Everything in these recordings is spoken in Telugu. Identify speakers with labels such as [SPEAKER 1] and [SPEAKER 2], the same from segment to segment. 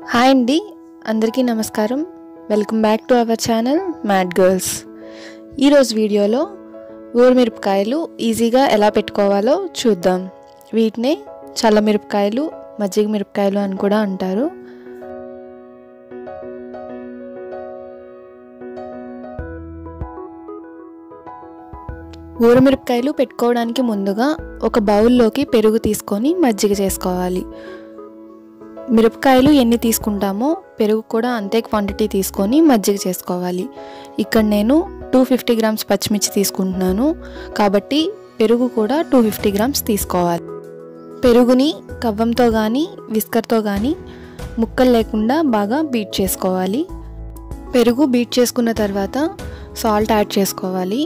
[SPEAKER 1] హాయ్ అండి, అందరికీ నమస్కారం. Welcome back to our channel mad girls. ఈరోజు వీడియోలో ఊర మిరపకాయలు ఈజీగా ఎలా పెట్టుకోవాలో చూద్దాం. వీటినే చల్ల మిరపకాయలు, మజ్జిగ మిరపకాయలు అని కూడా అంటారు. ఊర మిరపకాయలు పెట్టుకోవడానికి ముందుగా ఒక బౌల్లోకి పెరుగు తీసుకొని మజ్జిగ చేసుకోవాలి. మిరపకాయలు ఎన్ని తీసుకుంటామో పెరుగు కూడా అంతే క్వాంటిటీ తీసుకొని మజ్జిగ చేసుకోవాలి. ఇక్కడ నేను 250 గ్రామ్స్ పచ్చిమిర్చి తీసుకుంటున్నాను కాబట్టి పెరుగు కూడా 250 గ్రామ్స్ తీసుకోవాలి. పెరుగుని కవ్వంతో కానీ విస్కర్తో కానీ ముక్కలు లేకుండా బాగా బీట్ చేసుకోవాలి. పెరుగు బీట్ చేసుకున్న తర్వాత సాల్ట్ యాడ్ చేసుకోవాలి.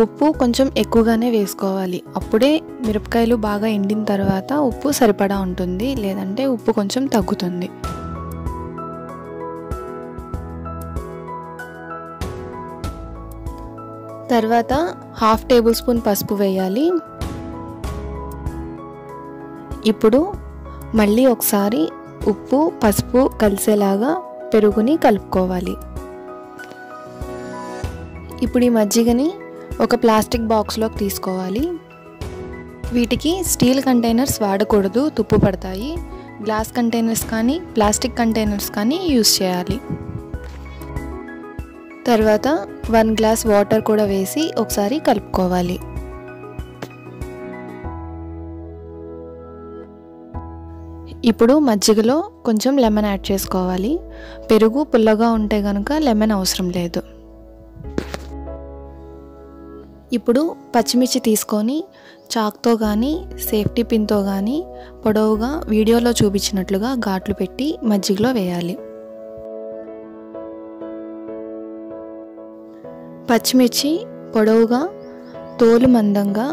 [SPEAKER 1] ఉప్పు కొంచెం ఎక్కువగానే వేసుకోవాలి. అప్పుడే మిరపకాయలు బాగా ఎండిన తర్వాత ఉప్పు సరిపడా ఉంటుంది, లేదంటే ఉప్పు కొంచెం తగ్గుతుంది. తర్వాత 1/2 టేబుల్ స్పూన్ పసుపు వేయాలి. ఇప్పుడు మళ్ళీ ఒకసారి ఉప్పు పసుపు కలిసేలాగా పెరుగుని కలుపుకోవాలి. ఇప్పుడు ఈ మజ్జిగని ఒక ప్లాస్టిక్ బాక్స్లోకి తీసుకోవాలి. వీటికి స్టీల్ కంటైనర్స్ వాడకూడదు, తుప్పు పడతాయి. గ్లాస్ కంటైనర్స్ కానీ ప్లాస్టిక్ కంటైనర్స్ కానీ యూస్ చేయాలి. తర్వాత 1 గ్లాస్ వాటర్ కూడా వేసి ఒకసారి కలుపుకోవాలి. ఇప్పుడు మజ్జిగలో కొంచెం లెమన్ యాడ్ చేసుకోవాలి. పెరుగు పుల్లగా ఉంటే కనుక లెమన్ అవసరం లేదు. ఇప్పుడు పచ్చిమిర్చి తీసుకొని చాక్తో కానీ సేఫ్టీ పిన్తో కానీ పొడవుగా వీడియోలో చూపించినట్లుగా ఘాట్లు పెట్టి మజ్జిగలో వేయాలి. పచ్చిమిర్చి పొడవుగా తోలు మందంగా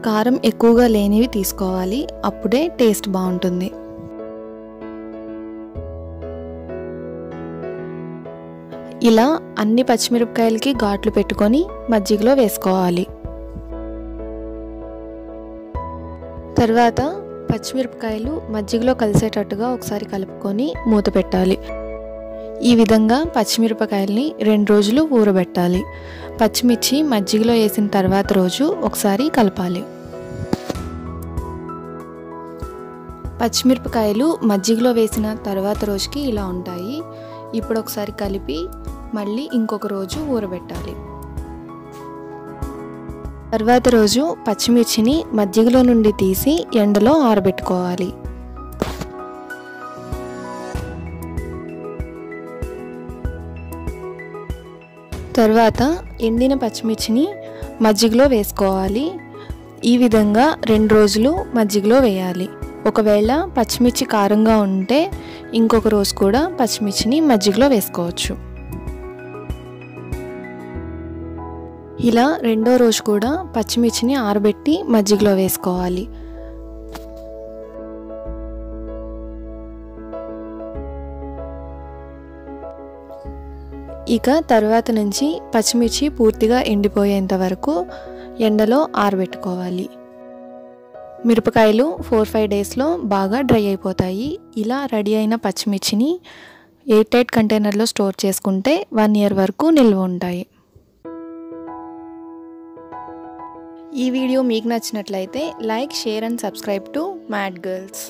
[SPEAKER 1] కారం ఎక్కువగా లేనివి తీసుకోవాలి, అప్పుడే టేస్ట్ బాగుంటుంది. ఇలా అన్ని పచ్చిమిరపకాయలకి ఘాట్లు పెట్టుకొని మజ్జిగలో వేసుకోవాలి. తర్వాత పచ్చిమిరపకాయలు మజ్జిగలో కలిసేటట్టుగా ఒకసారి కలుపుకొని మూత పెట్టాలి. ఈ విధంగా పచ్చిమిరపకాయల్ని 2 రోజులు ఊరబెట్టాలి. పచ్చిమిర్చి మజ్జిగలో వేసిన తర్వాత రోజు ఒకసారి కలపాలి. పచ్చిమిరపకాయలు మజ్జిగలో వేసిన తర్వాత రోజుకి ఇలా ఉంటాయి. ఇప్పుడు ఒకసారి కలిపి మళ్ళీ ఇంకొక రోజు ఊరబెట్టాలి. తర్వాత రోజు పచ్చిమిర్చిని మజ్జిగలో నుండి తీసి ఎండలో ఆరబెట్టుకోవాలి. తర్వాత ఎండిన పచ్చిమిర్చిని మజ్జిగలో వేసుకోవాలి. ఈ విధంగా 2 రోజులు మజ్జిగలో వేయాలి. ఒకవేళ పచ్చిమిర్చి కారంగా ఉంటే ఇంకొక రోజు కూడా పచ్చిమిర్చిని మజ్జిగలో వేసుకోవచ్చు. ఇలా 2వ రోజు కూడా పచ్చిమిర్చిని ఆరబెట్టి మజ్జిగలో వేసుకోవాలి. ఇక తర్వాత నుంచి పచ్చిమిర్చి పూర్తిగా ఎండిపోయేంత వరకు ఎండలో ఆరబెట్టుకోవాలి. మిరపకాయలు 4-5 డేస్లో బాగా డ్రై అయిపోతాయి. ఇలా రెడీ అయిన పచ్చిమిర్చిని ఎయిర్ టైట్ కంటైనర్లో స్టోర్ చేసుకుంటే 1 ఇయర్ వరకు నిల్వ ఉంటాయి. ఈ వీడియో మీకు నచ్చినట్లయితే like, share and subscribe to mad girls.